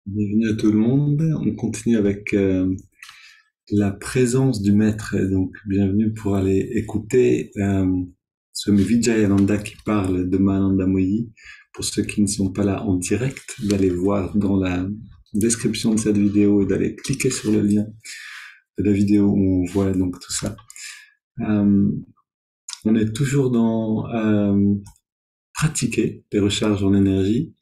Bienvenue à tout le monde. On continue avec la présence du maître. Et donc, bienvenue pour aller écouter Swami Vijayananda qui parle de Mahananda Moyi. Pour ceux qui ne sont pas là en direct, d'aller voir dans la description de cette vidéo et d'aller cliquer sur le lien de la vidéo où on voit donc tout ça. On est toujours dans pratiquer les recharges en énergie.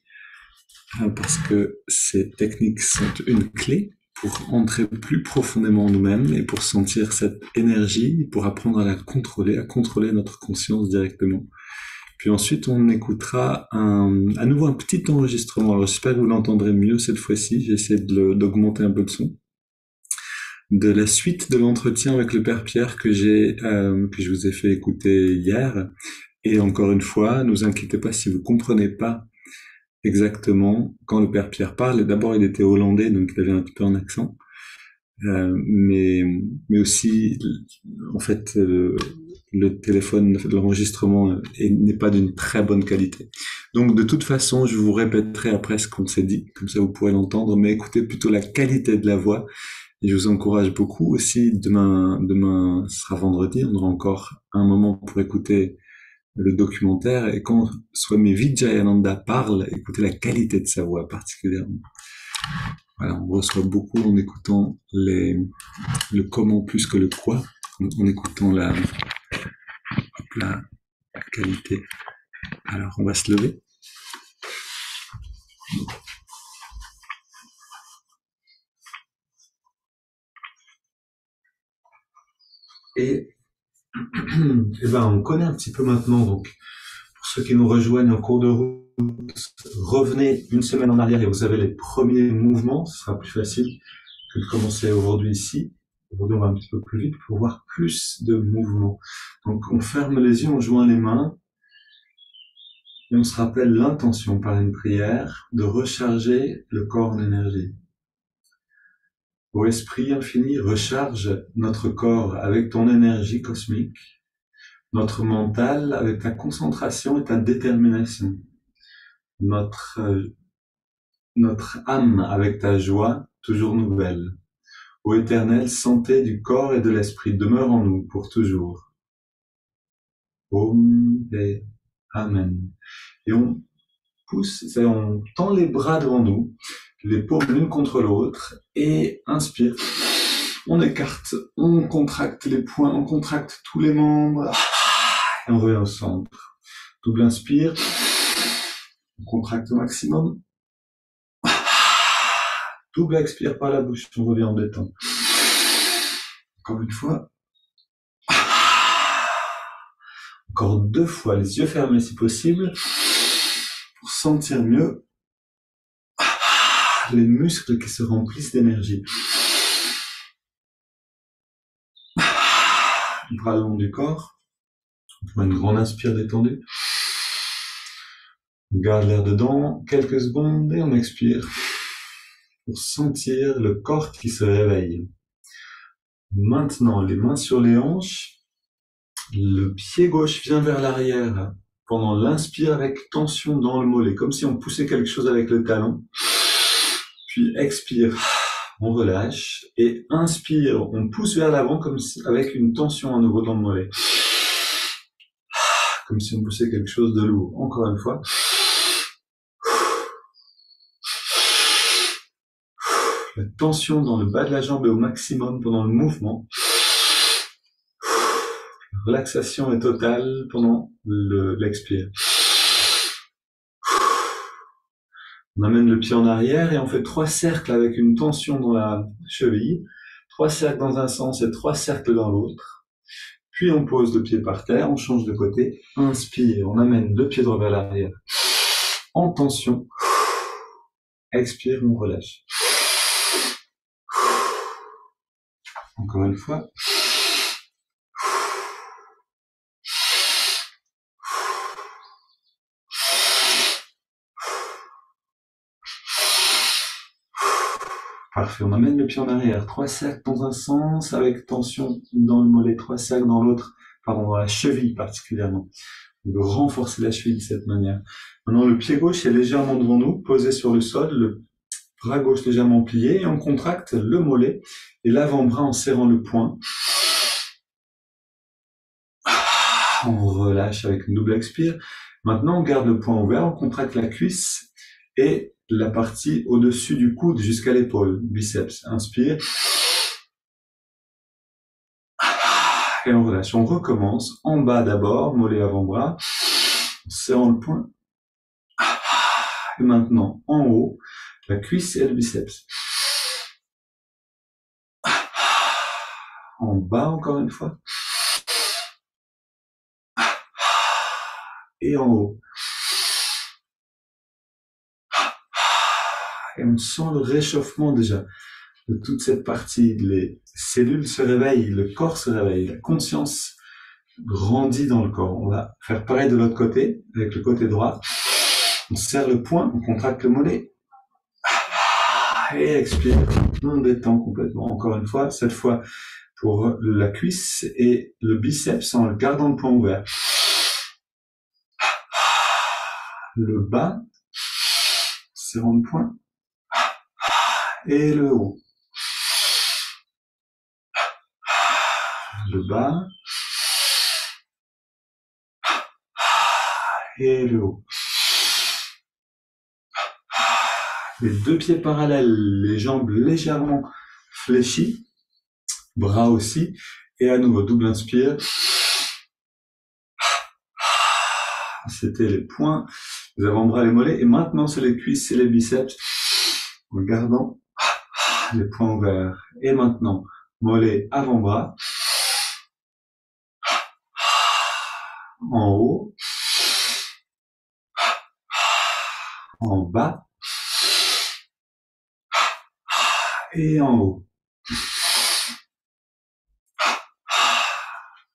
Parce que ces techniques sont une clé pour entrer plus profondément en nous-mêmes et pour sentir cette énergie, pour apprendre à la contrôler, à contrôler notre conscience directement. Puis ensuite, on écoutera à nouveau un petit enregistrement. Alors j'espère que vous l'entendrez mieux cette fois-ci. J'essaie d'augmenter un peu le son. De la suite de l'entretien avec le Père Pierre que je vous ai fait écouter hier. Et encore une fois, ne vous inquiétez pas si vous comprenez pas exactement quand le Père Pierre parle. D'abord, il était hollandais, donc il avait un petit peu un accent, mais aussi, en fait, le téléphone, l'enregistrement n'est pas d'une très bonne qualité. Donc, de toute façon, je vous répéterai après ce qu'on s'est dit, comme ça vous pourrez l'entendre, mais écoutez plutôt la qualité de la voix. Et je vous encourage beaucoup aussi. Demain sera vendredi, on aura encore un moment pour écouter le documentaire, et quand Swami Vijayananda parle, écoutez la qualité de sa voix particulièrement. Voilà, on reçoit beaucoup en écoutant le comment plus que le quoi, en écoutant la qualité. Alors, on va se lever. Et, et ben, on connaît un petit peu maintenant, donc, pour ceux qui nous rejoignent en cours de route, revenez une semaine en arrière et vous avez les premiers mouvements, ce sera plus facile que de commencer aujourd'hui ici. Aujourd'hui, on va un petit peu plus vite pour voir plus de mouvements. Donc, on ferme les yeux, on joint les mains et on se rappelle l'intention par une prière de recharger le corps en énergie. Ô Esprit infini, recharge notre corps avec ton énergie cosmique, notre mental avec ta concentration et ta détermination, notre âme avec ta joie toujours nouvelle. Ô Éternel, santé du corps et de l'esprit, demeure en nous pour toujours. Om et Amen. Et on pousse, on tend les bras devant nous, les paumes l'une contre l'autre, et inspire. On écarte, on contracte les poings, on contracte tous les membres, et on revient au centre. Double inspire, on contracte au maximum. Double expire par la bouche, on revient en détente. Encore une fois. Encore 2 fois, les yeux fermés si possible, pour sentir mieux les muscles qui se remplissent d'énergie. Bras le long du corps. On prend une grande inspire détendue. On garde l'air dedans quelques secondes et on expire pour sentir le corps qui se réveille. Maintenant, les mains sur les hanches. Le pied gauche vient vers l'arrière pendant l'inspire avec tension dans le mollet, comme si on poussait quelque chose avec le talon. Puis expire, on relâche. Et inspire, on pousse vers l'avant comme si, avec une tension à nouveau dans le mollet. Comme si on poussait quelque chose de lourd. Encore une fois. La tension dans le bas de la jambe est au maximum pendant le mouvement. La relaxation est totale pendant l'expire. On amène le pied en arrière et on fait 3 cercles avec une tension dans la cheville. 3 cercles dans un sens et 3 cercles dans l'autre. Puis on pose le pied par terre, on change de côté. Inspire, on amène le pied droit vers l'arrière. En tension. Expire, on relâche. Encore une fois. Parfait, on amène le pied en arrière. 3 cercles dans un sens avec tension dans le mollet. 3 cercles dans l'autre, dans la cheville particulièrement. On veut renforcer la cheville de cette manière. Maintenant, le pied gauche est légèrement devant nous, posé sur le sol. Le bras gauche légèrement plié, et on contracte le mollet et l'avant-bras en serrant le poing. On relâche avec une double expire. Maintenant, on garde le poing ouvert, on contracte la cuisse et la partie au-dessus du coude jusqu'à l'épaule, biceps. Inspire. Et on relâche. On recommence. En bas d'abord, mollet avant-bras, en serrant le poing. Et maintenant, en haut, la cuisse et le biceps. En bas, encore une fois. Et en haut. Et on sent le réchauffement déjà de toute cette partie. Les cellules se réveillent, le corps se réveille, la conscience grandit dans le corps. On va faire pareil de l'autre côté, avec le côté droit. On serre le poing, on contracte le mollet. Et expire. On détend complètement. Encore une fois, cette fois pour la cuisse et le biceps en gardant le poing ouvert. Le bas, serrant le poing. Et le haut. Le bas. Et le haut. Les deux pieds parallèles, les jambes légèrement fléchies, bras aussi, et à nouveau, double inspire. C'était les poings, les avant-bras, les mollets, et maintenant c'est les cuisses et les biceps, en gardant les poings ouverts. Et maintenant, mollet, avant-bras, en haut, en bas, et en haut.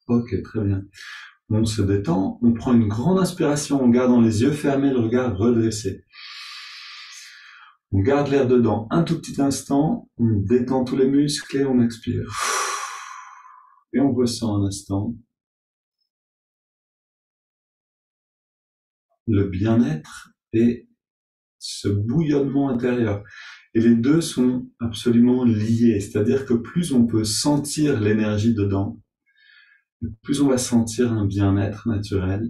Ok, très bien. On se détend, on prend une grande inspiration en gardant les yeux fermés, le regard redressé. On garde l'air dedans un tout petit instant, on détend tous les muscles et on expire. Et on ressent un instant le bien-être et ce bouillonnement intérieur. Et les deux sont absolument liés, c'est-à-dire que plus on peut sentir l'énergie dedans, plus on va sentir un bien-être naturel.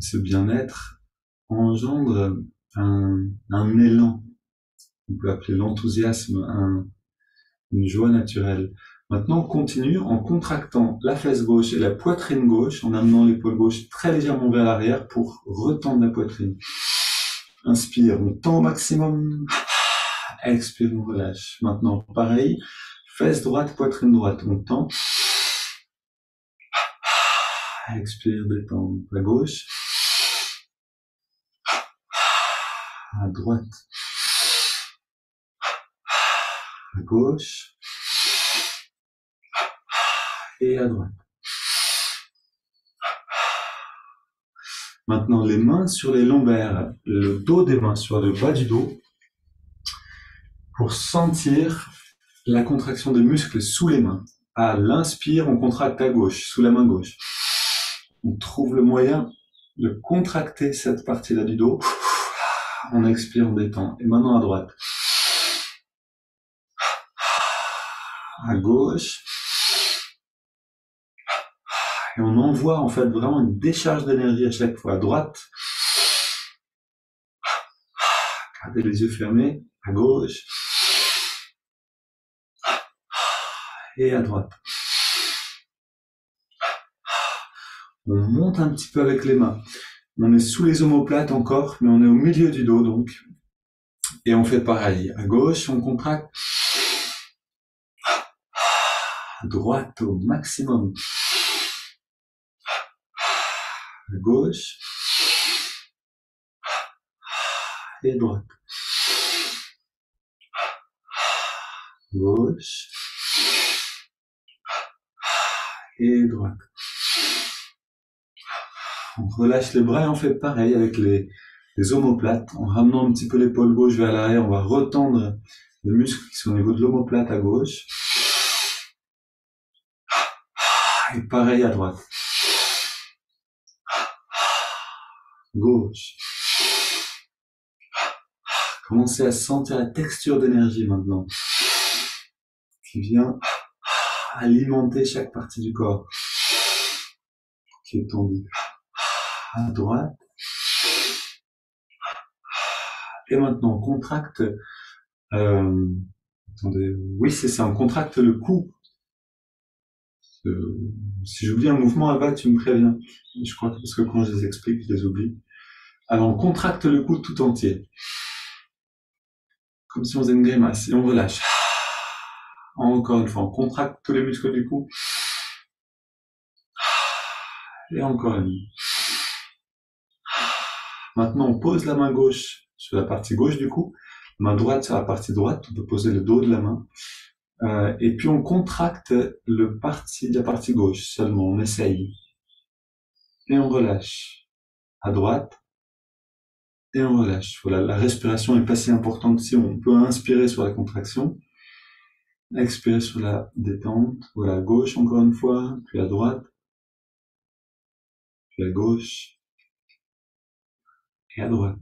Ce bien-être engendre un élan, on peut appeler l'enthousiasme, une joie naturelle. Maintenant, on continue en contractant la fesse gauche et la poitrine gauche, en amenant l'épaule gauche très légèrement vers l'arrière pour retendre la poitrine. Inspire, on tend au maximum. Expire, on relâche. Maintenant, pareil, fesse droite, poitrine droite, on tend. Expire, détendre à gauche. À droite. À gauche. Et à droite. Maintenant, les mains sur les lombaires, le dos des mains sur le bas du dos, pour sentir la contraction des muscles sous les mains. À l'inspire, on contracte à gauche, sous la main gauche. On trouve le moyen de contracter cette partie-là du dos. On expire, on détend. Et maintenant à droite. À gauche. Et on envoie en fait vraiment une décharge d'énergie à chaque fois. À droite. Gardez les yeux fermés. À gauche. Et à droite. On monte un petit peu avec les mains. On est sous les omoplates encore, mais on est au milieu du dos donc. Et on fait pareil. À gauche, on contracte. À droite au maximum. À gauche. Et droite. Gauche. Et droite. On relâche les bras et on fait pareil avec les omoplates. En ramenant un petit peu l'épaule gauche vers l'arrière, on va retendre les muscles qui sont au niveau de l'omoplate à gauche. Et pareil à droite. Gauche. Commencez à sentir la texture d'énergie maintenant, qui vient alimenter chaque partie du corps, qui est tendue. À droite. Et maintenant, on contracte. Attendez, oui, c'est ça, on contracte le cou. Si j'oublie un mouvement là-bas, tu me préviens. Je crois que parce que quand je les explique, je les oublie. Alors, on contracte le cou tout entier. Comme si on faisait une grimace. Et on relâche. Encore une fois, on contracte tous les muscles du cou. Et encore une. Maintenant, on pose la main gauche sur la partie gauche du cou, main droite sur la partie droite, on peut poser le dos de la main, et puis on contracte la partie gauche seulement, on essaye. Et on relâche. À droite, et on relâche. Voilà, la respiration n'est pas si importante ici, on peut inspirer sur la contraction, expirer sur la détente, voilà, à gauche encore une fois, puis à droite, puis à gauche, et à droite.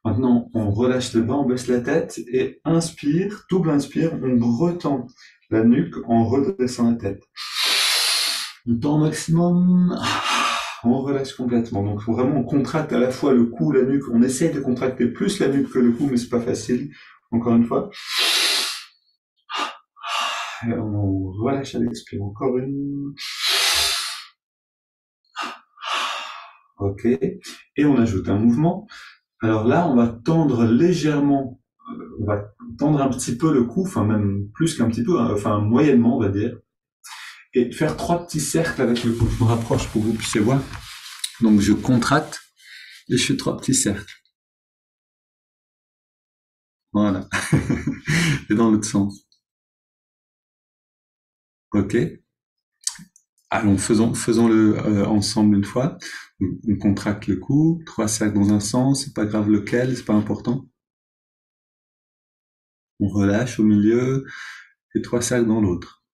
Maintenant, on relâche les bras, on baisse la tête et inspire, double inspire, on retend la nuque, on redescend la tête. On tend au maximum, on relâche complètement. Donc vraiment, on contracte à la fois le cou, la nuque. On essaye de contracter plus la nuque que le cou, mais c'est pas facile. Encore une fois. Et on relâche à l'expire. Encore une. Ok. Et on ajoute un mouvement. Alors là, on va tendre légèrement, on va tendre un petit peu le cou, enfin même plus qu'un petit peu, enfin moyennement on va dire, et faire 3 petits cercles avec le cou. Je me rapproche pour que vous puissiez voir. Donc je contracte et je fais 3 petits cercles. Voilà. Et dans l'autre sens. Ok. Allons, faisons-le ensemble une fois. On contracte le cou, 3 cercles dans un sens, c'est pas grave lequel, c'est pas important. On relâche au milieu et 3 cercles dans l'autre.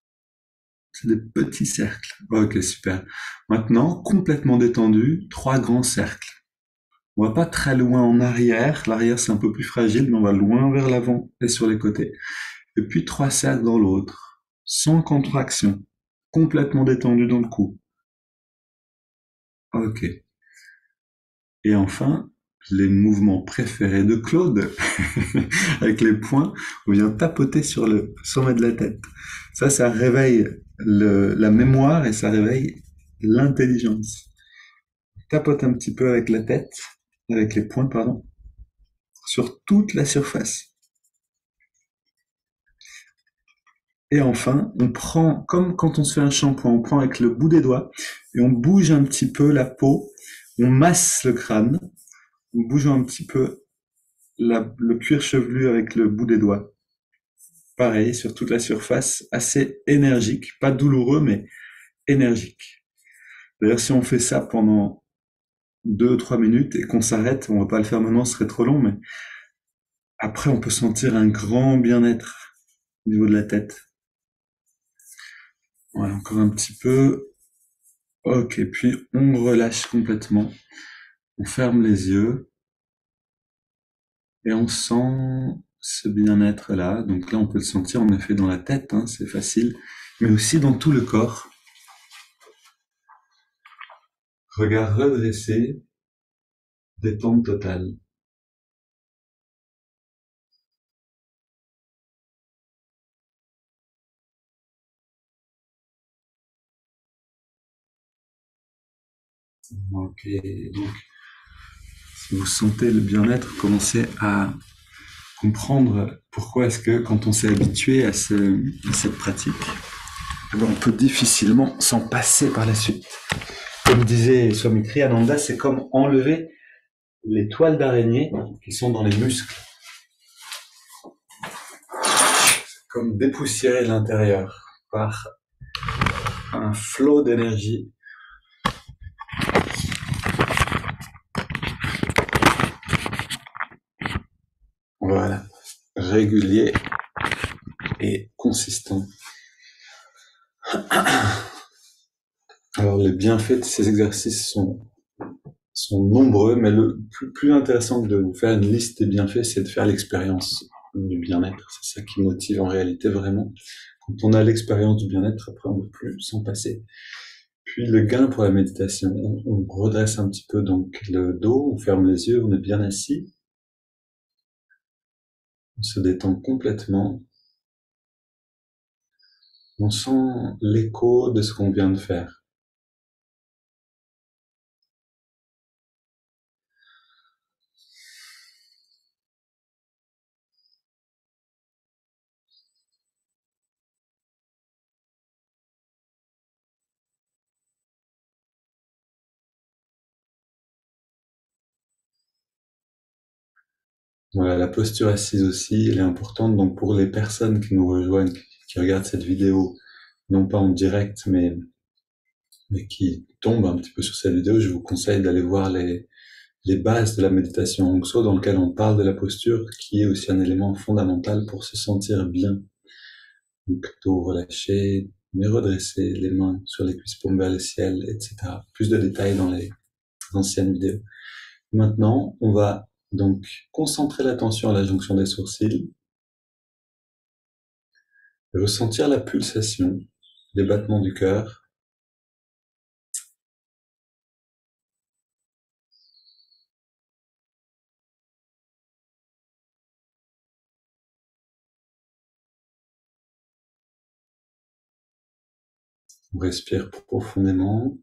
C'est des petits cercles. Ok, super. Maintenant, complètement détendu, 3 grands cercles. On va pas très loin en arrière. L'arrière, c'est un peu plus fragile, mais on va loin vers l'avant et sur les côtés. Et puis 3 cercles dans l'autre. Sans contraction. Complètement détendu dans le cou. Ok. Et enfin, les mouvements préférés de Claude, avec les poings, on vient tapoter sur le sommet de la tête. Ça réveille la mémoire et ça réveille l'intelligence. Tapote un petit peu avec la tête, avec les poings, pardon, sur toute la surface. Et enfin, on prend, comme quand on se fait un shampoing, on prend avec le bout des doigts et on bouge un petit peu la peau, on masse le crâne, on bouge un petit peu le cuir chevelu avec le bout des doigts. Pareil, sur toute la surface, assez énergique, pas douloureux, mais énergique. D'ailleurs, si on fait ça pendant 2 ou 3 minutes et qu'on s'arrête, on va pas le faire maintenant, ce serait trop long, mais après, on peut sentir un grand bien-être au niveau de la tête. Voilà, encore un petit peu. Ok, puis on relâche complètement. On ferme les yeux et on sent ce bien-être là. Donc là, on peut le sentir en effet dans la tête, hein, c'est facile, mais aussi dans tout le corps. Regard redressé, détente totale. Ok, donc si vous sentez le bien-être, commencez à comprendre pourquoi est-ce que quand on s'est habitué à cette pratique, on peut difficilement s'en passer par la suite. Comme disait Swami Kriyananda, c'est comme enlever les toiles d'araignée qui sont dans les muscles. C'est comme dépoussiérer l'intérieur par un flot d'énergie. Voilà, régulier et consistant. Alors les bienfaits de ces exercices sont nombreux, mais le plus intéressant que de vous faire une liste des bienfaits, c'est de faire l'expérience du bien-être. C'est ça qui motive en réalité vraiment. Quand on a l'expérience du bien-être, après on ne peut plus s'en passer. Puis le gain pour la méditation, on redresse un petit peu donc le dos, on ferme les yeux, on est bien assis, on se détend complètement, on sent l'écho de ce qu'on vient de faire. Voilà, la posture assise aussi, elle est importante. Donc pour les personnes qui nous rejoignent, qui regardent cette vidéo, non pas en direct, mais qui tombent un petit peu sur cette vidéo, je vous conseille d'aller voir les bases de la méditation Hong So, dans lequel on parle de la posture, qui est aussi un élément fondamental pour se sentir bien. Donc dos relâché, mais redressé, les mains sur les cuisses, paumes vers le ciel, etc. Plus de détails dans les anciennes vidéos. Maintenant, on va donc concentrer l'attention à la jonction des sourcils, ressentir la pulsation, les battements du cœur, on respire profondément,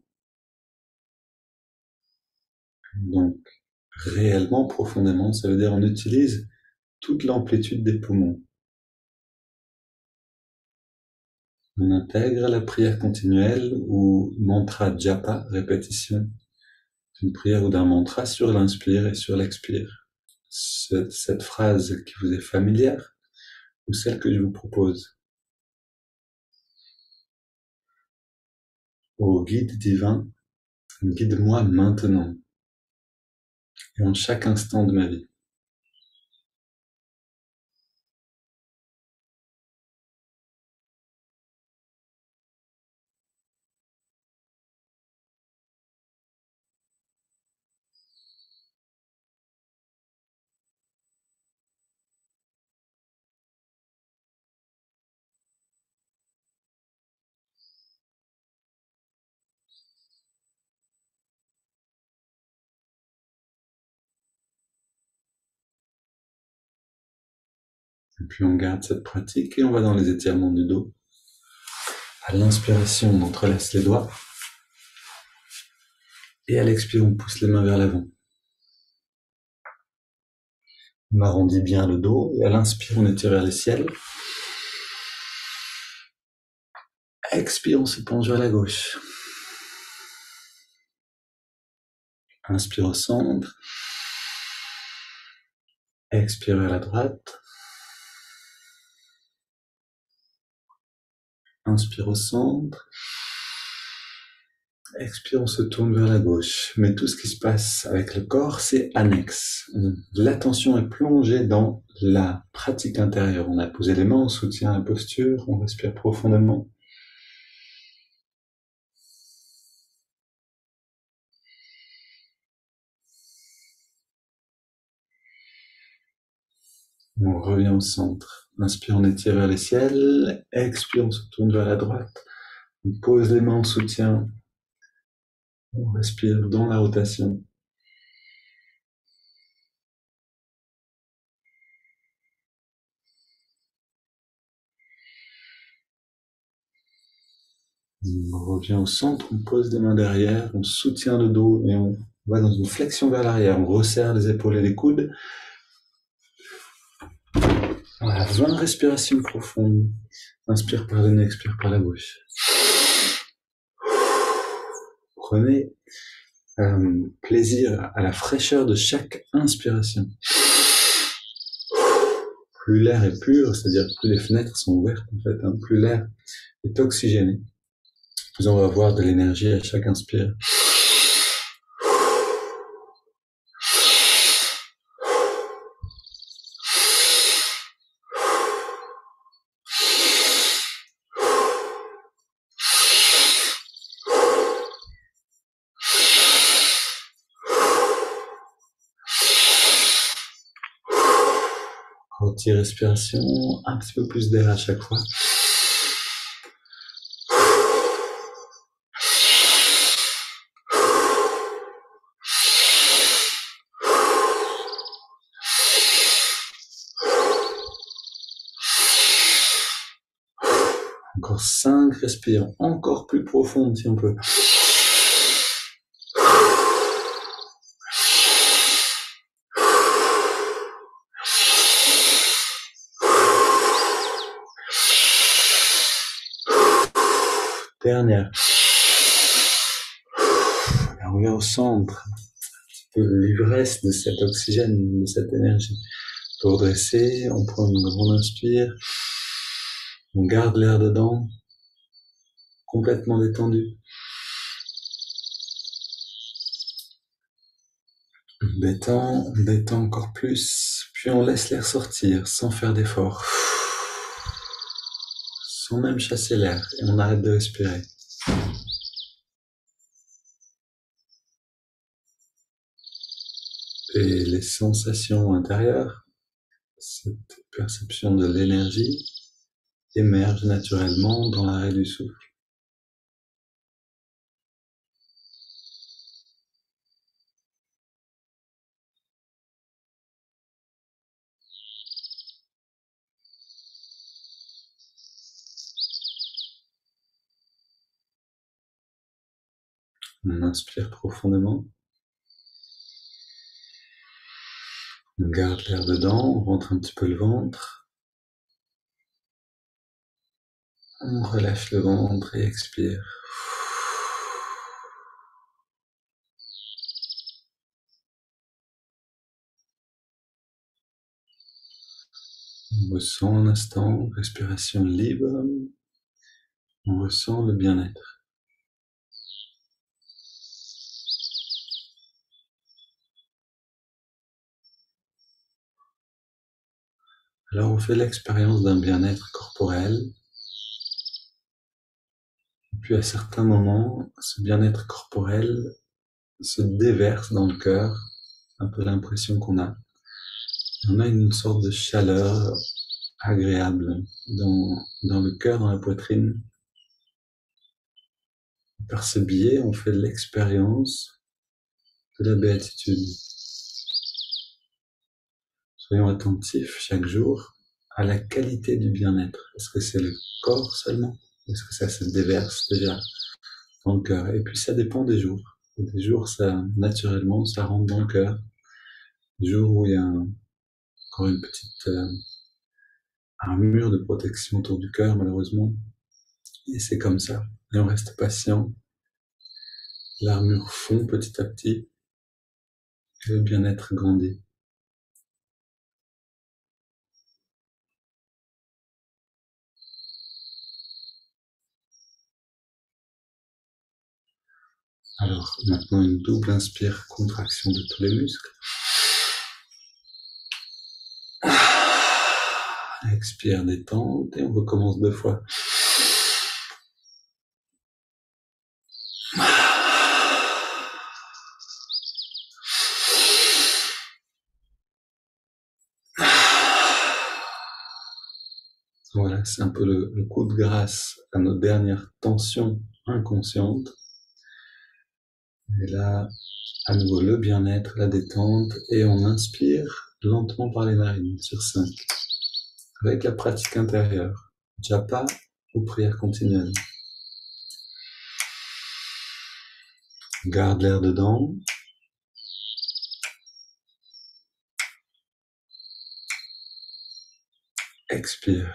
donc réellement profondément, ça veut dire on utilise toute l'amplitude des poumons. On intègre la prière continuelle ou mantra japa, répétition d'une prière ou d'un mantra sur l'inspire et sur l'expire. Cette phrase qui vous est familière ou celle que je vous propose. Ô guide divin, guide-moi maintenant et en chaque instant de ma vie. Et puis on garde cette pratique et on va dans les étirements du dos. À l'inspiration, on entrelace les doigts. Et à l'expire, on pousse les mains vers l'avant. On arrondit bien le dos. Et à l'inspire, on étire vers le ciel. Expire, on se penche vers la gauche. Inspire au centre. Expire vers la droite. Inspire au centre. Expire, on se tourne vers la gauche. Mais tout ce qui se passe avec le corps, c'est annexe. L'attention est plongée dans la pratique intérieure. On a posé les mains, on soutient la posture, on respire profondément. On revient au centre. Inspire, on étire vers les ciels. Expire, on se tourne vers la droite. On pose les mains en soutien. On respire dans la rotation. On revient au centre, on pose les mains derrière, on soutient le dos et on va dans une flexion vers l'arrière. On resserre les épaules et les coudes. Voilà, 20 respirations profondes. Inspire par le nez, expire par la bouche. Prenez plaisir à la fraîcheur de chaque inspiration. Plus l'air est pur, c'est-à-dire plus les fenêtres sont ouvertes en fait, plus l'air est oxygéné, plus on va avoir de l'énergie à chaque inspire. Retirer respiration, un petit peu plus d'air à chaque fois. Encore 5 respirons, encore plus profondes si on peut. Dernière. Et on revient au centre. L'ivresse de cet oxygène, de cette énergie. Pour redresser, on prend une grande inspire. On garde l'air dedans, complètement détendu. On détend encore plus, puis on laisse l'air sortir sans faire d'effort, sans même chasser l'air, et on arrête de respirer. Et les sensations intérieures, cette perception de l'énergie, émerge naturellement dans l'arrêt du souffle. On inspire profondément. On garde l'air dedans, on rentre un petit peu le ventre. On relâche le ventre et expire. On ressent un instant, respiration libre. On ressent le bien-être. Alors on fait l'expérience d'un bien-être corporel. Et puis à certains moments, ce bien-être corporel se déverse dans le cœur. Un peu l'impression qu'on a. On a une sorte de chaleur agréable dans le cœur, dans la poitrine. Par ce biais, on fait l'expérience de la béatitude. Soyons attentifs chaque jour à la qualité du bien-être. Est-ce que c'est le corps seulement? Est-ce que ça se déverse déjà dans le cœur? Et puis ça dépend des jours. Des jours, naturellement, ça rentre dans le cœur. Des jours où il y a encore une petite armure de protection autour du cœur, malheureusement. Et c'est comme ça. Et on reste patient. L'armure fond petit à petit. Et le bien-être grandit. Alors, maintenant, une double inspire, contraction de tous les muscles. Expire, détente, et on recommence 2 fois. Voilà, c'est un peu le coup de grâce à nos dernières tensions inconscientes. Et là, à nouveau, le bien-être, la détente, et on inspire lentement par les narines sur 5. Avec la pratique intérieure, japa ou prière continuelle. Garde l'air dedans. Expire.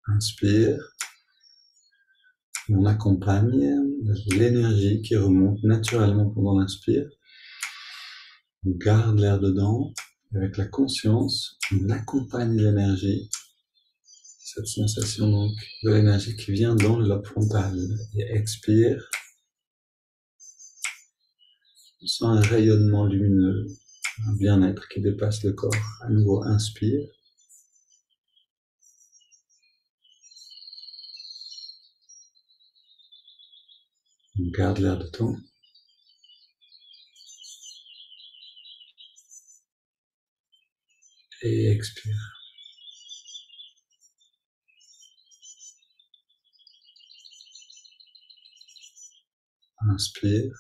Inspire. On accompagne l'énergie qui remonte naturellement pendant l'inspire. On garde l'air dedans. Avec la conscience, on accompagne l'énergie. Cette sensation donc de l'énergie qui vient dans le lobe frontal. Et expire. On sent un rayonnement lumineux, un bien-être qui dépasse le corps. À nouveau, inspire. On garde l'air dedans. et expire. Inspire.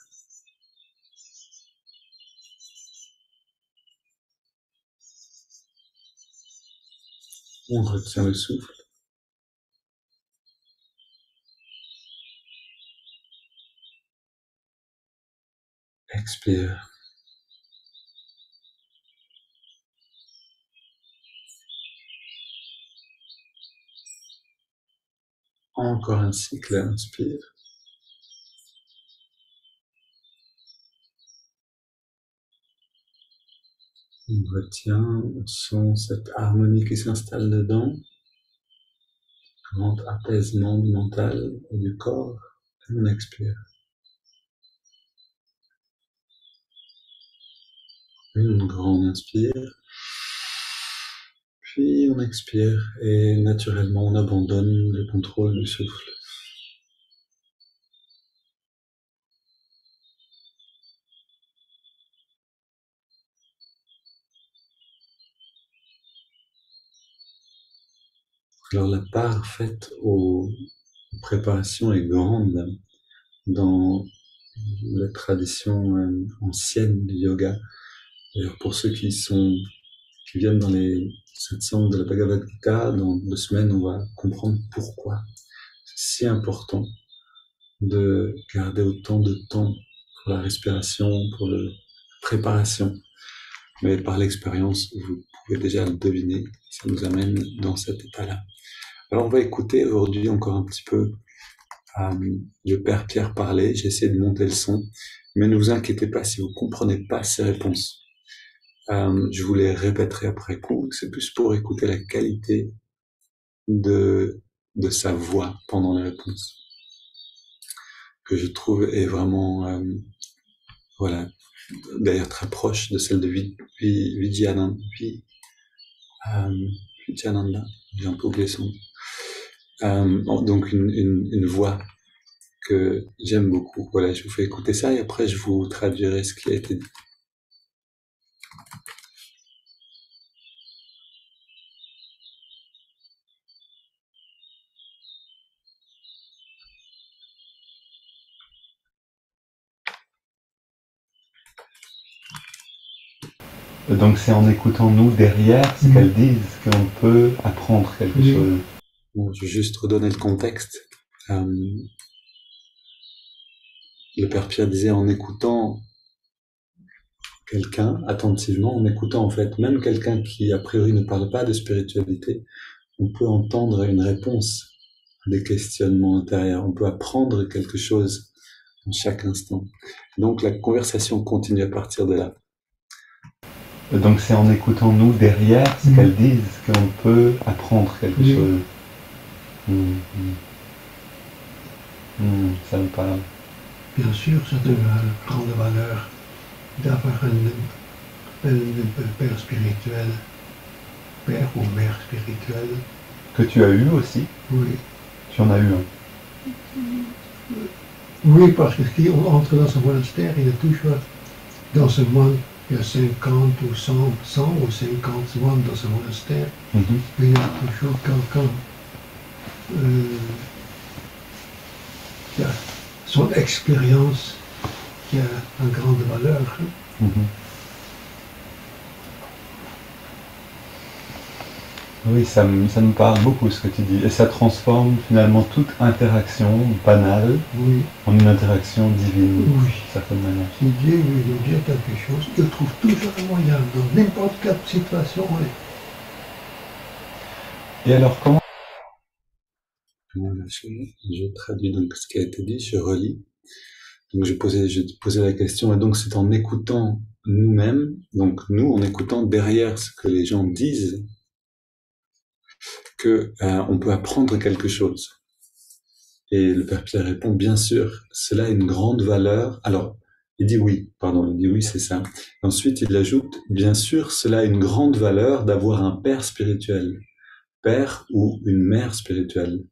On retient le souffle. Expire. Encore un cycle, inspire. On retient, on sent cette harmonie qui s'installe dedans. Grand apaisement du mental et du corps. Et on expire. Une grande inspire. Puis on expire et naturellement on abandonne le contrôle du souffle. Alors la part faite aux préparations est grande dans la tradition ancienne du yoga. D'ailleurs, pour ceux qui viennent dans les satsangs de la Bhagavad Gita, dans 2 semaines, on va comprendre pourquoi c'est si important de garder autant de temps pour la respiration, pour la préparation. Mais par l'expérience, vous pouvez déjà le deviner, ça nous amène dans cet état-là. Alors on va écouter aujourd'hui encore un petit peu le Père Pierre parler, j'ai essayé de monter le son, mais ne vous inquiétez pas si vous ne comprenez pas ces réponses. Je vous les répéterai après coup, c'est plus pour écouter la qualité de sa voix pendant les réponses, que je trouve est vraiment, voilà, d'ailleurs très proche de celle de Vidyananda, j'ai un peu oublié son nom. Donc une voix que j'aime beaucoup. Voilà, je vous fais écouter ça et après je vous traduirai ce qui a été dit. Donc c'est en écoutant nous derrière ce qu'elles disent qu'on peut apprendre quelque chose. Bon, je vais juste redonner le contexte. Le Père Pierre disait en écoutant quelqu'un attentivement, en écoutant en fait même quelqu'un qui a priori ne parle pas de spiritualité, on peut entendre une réponse à des questionnements intérieurs, on peut apprendre quelque chose en chaque instant. Donc la conversation continue à partir de là. Donc c'est en écoutant nous derrière ce qu'elles disent qu'on peut apprendre quelque chose. Ça me parle. Bien sûr, c'est une grande valeur d'avoir un père spirituel, père ou mère spirituelle. Que tu as eu aussi? Oui. Tu en as eu un? Oui, parce que qui entre dans ce monastère, il est toujours dans ce monde, il y a 50 ou 100 ou 50 moines dans ce monastère. Il y a toujours quelqu'un qui a son expérience qui a une grande valeur. Oui, ça me parle beaucoup ce que tu dis. Et ça transforme finalement toute interaction banale en une interaction divine, d'une certaine manière. Si Dieu veut nous dire quelque chose, il trouve toujours un moyen dans n'importe quelle situation. Et alors comment je traduis donc ce qui a été dit, je relis. Donc je posais la question, et donc c'est en écoutant nous-mêmes, donc nous en écoutant derrière ce que les gens disent, que on peut apprendre quelque chose. Et le Père Pierre répond, bien sûr, cela a une grande valeur. Alors, il dit oui, c'est ça. Ensuite, il ajoute, bien sûr, cela a une grande valeur d'avoir un père spirituel, père ou une mère spirituelle.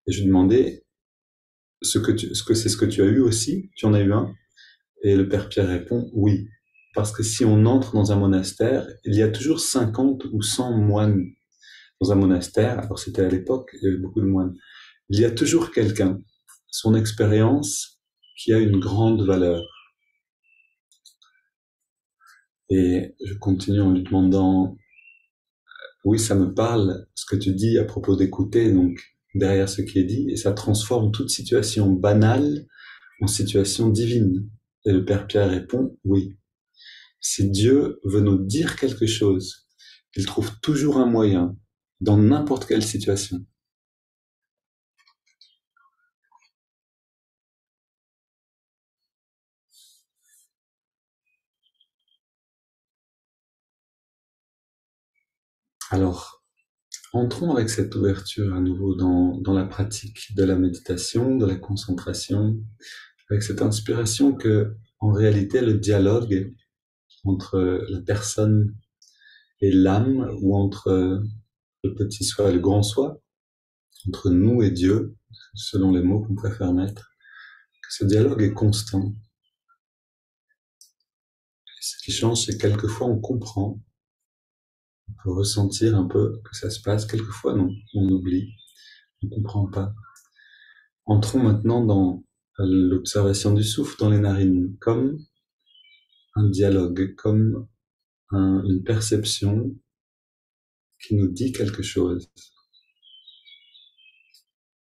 Et je lui demandais, est-ce que c'est ce que tu as eu aussi? Tu en as eu un? Et le Père Pierre répond, oui. parce que si on entre dans un monastère, il y a toujours 50 ou 100 moines dans un monastère. Alors c'était à l'époque, il y avait beaucoup de moines. Il y a toujours quelqu'un, son expérience, qui a une grande valeur. Et je continue en lui demandant, oui, ça me parle, ce que tu dis à propos d'écouter, donc derrière ce qui est dit, et ça transforme toute situation banale en situation divine. Et le Père Pierre répond, oui. Si Dieu veut nous dire quelque chose, il trouve toujours un moyen, dans n'importe quelle situation. Alors, entrons avec cette ouverture à nouveau dans la pratique de la méditation, de la concentration, avec cette inspiration que, en réalité, le dialogue entre la personne et l'âme, ou entre le petit soi et le grand soi, entre nous et Dieu, selon les mots qu'on préfère mettre, que ce dialogue est constant. Et ce qui change, c'est que quelquefois on comprend, on peut ressentir un peu que ça se passe, quelquefois non, on oublie, on ne comprend pas. Entrons maintenant dans l'observation du souffle dans les narines, comme un dialogue, comme une perception qui nous dit quelque chose.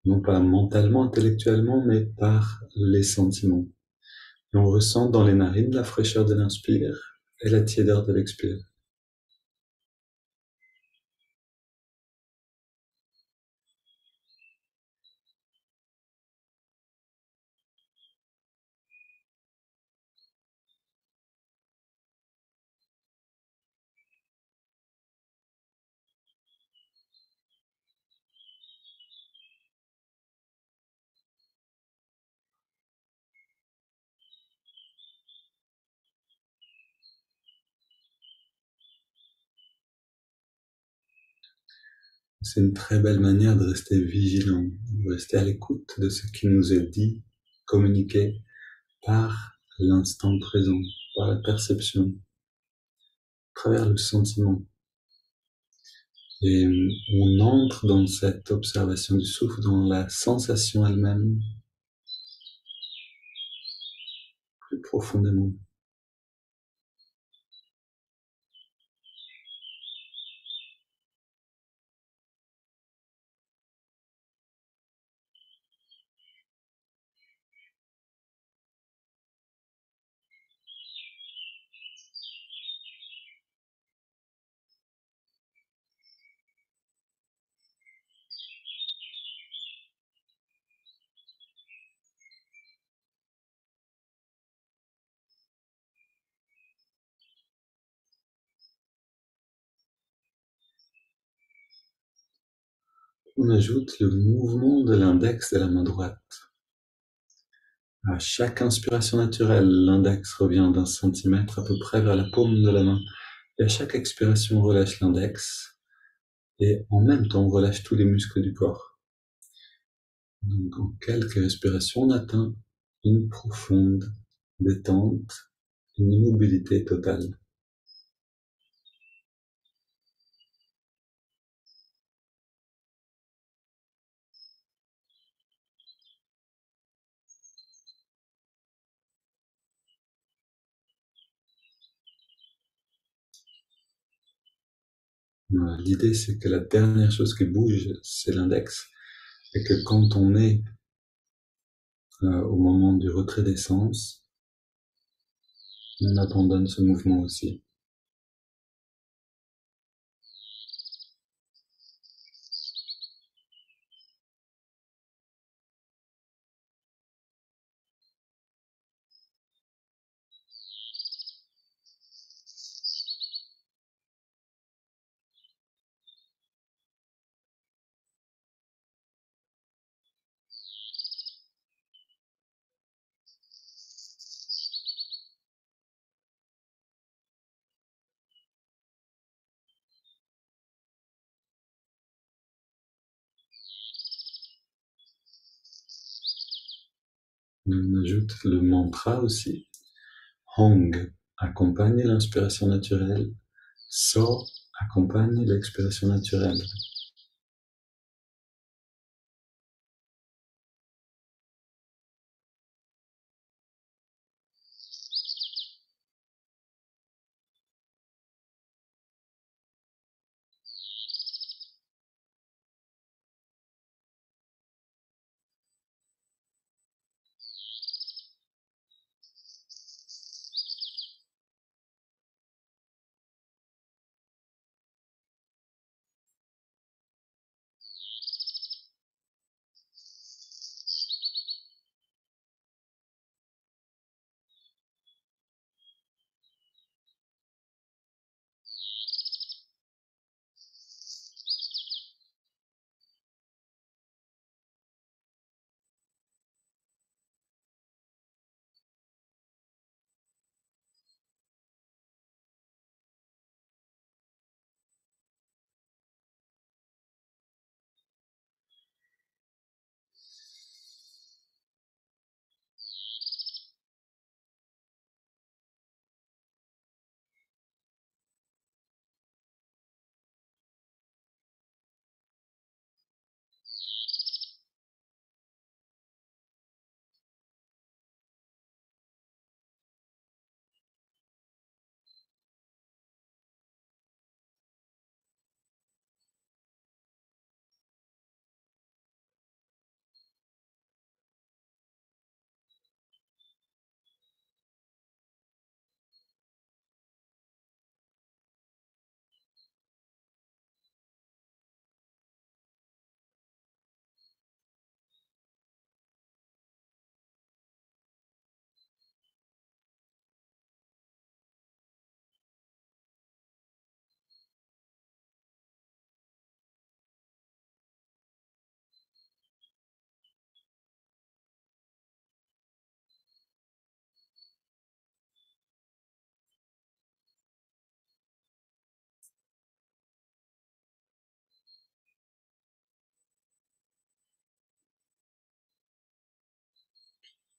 Non pas mentalement, intellectuellement, mais par les sentiments. Et on ressent dans les narines la fraîcheur de l'inspire et la tiédeur de l'expire. C'est une très belle manière de rester vigilant, de rester à l'écoute de ce qui nous est dit, communiqué par l'instant présent, par la perception, à travers le sentiment. Et on entre dans cette observation du souffle, dans la sensation elle-même, plus profondément. On ajoute le mouvement de l'index de la main droite. À chaque inspiration naturelle, l'index revient d'1 centimètre à peu près vers la paume de la main. Et à chaque expiration, on relâche l'index. Et en même temps, on relâche tous les muscles du corps. Donc, en quelques respirations, on atteint une profonde détente, une immobilité totale. L'idée, c'est que la dernière chose qui bouge, c'est l'index. Et que quand on est au moment du retrait des sens, on abandonne ce mouvement aussi. On ajoute le mantra aussi. Hong, accompagne l'inspiration naturelle. So accompagne l'expiration naturelle.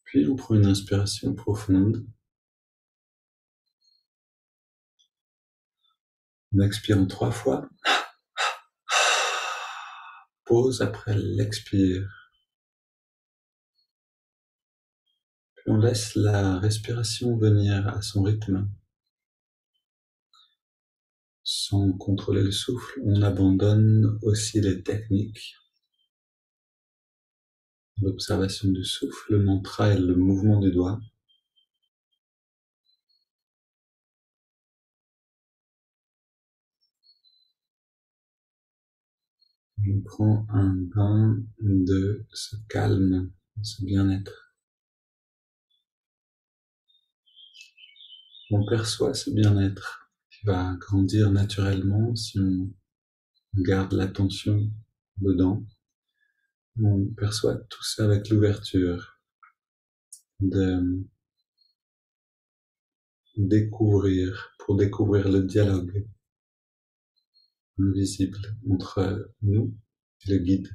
Puis on prend une inspiration profonde. On expire en 3 fois. Pause après l'expire. Puis on laisse la respiration venir à son rythme. Sans contrôler le souffle, on abandonne aussi les techniques. L'observation du souffle, le mantra et le mouvement du doigt. On prend un bain de ce calme, de ce bien-être. On perçoit ce bien-être qui va grandir naturellement si on garde l'attention dedans. On perçoit tout ça avec l'ouverture de découvrir, pour découvrir le dialogue invisible entre nous et le guide.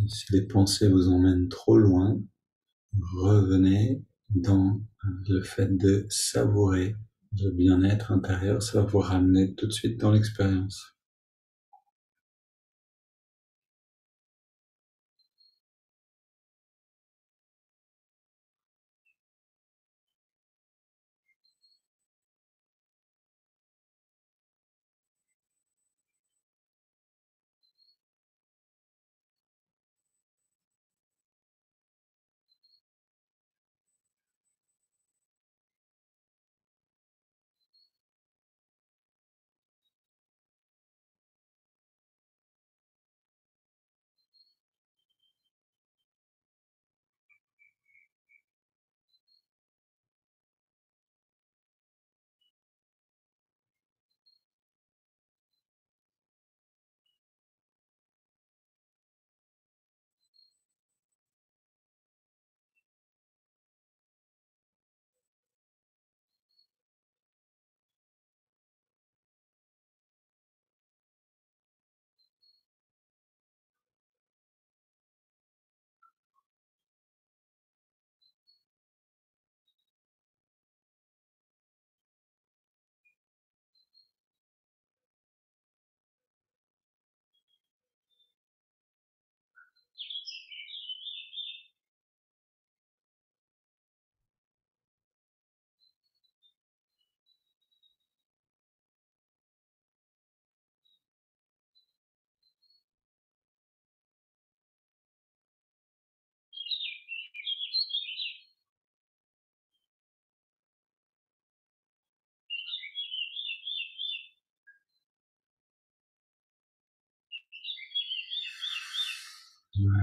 Si les pensées vous emmènent trop loin, revenez dans le fait de savourer le bien-être intérieur. Ça va vous ramener tout de suite dans l'expérience.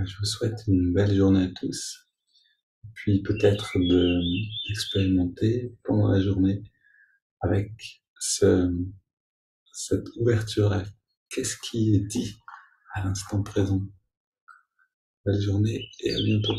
Je vous souhaite une belle journée à tous. Puis peut-être d'expérimenter pendant la journée avec cette ouverture-là. Qu'est-ce qui est dit à l'instant présent? Belle journée et à bientôt.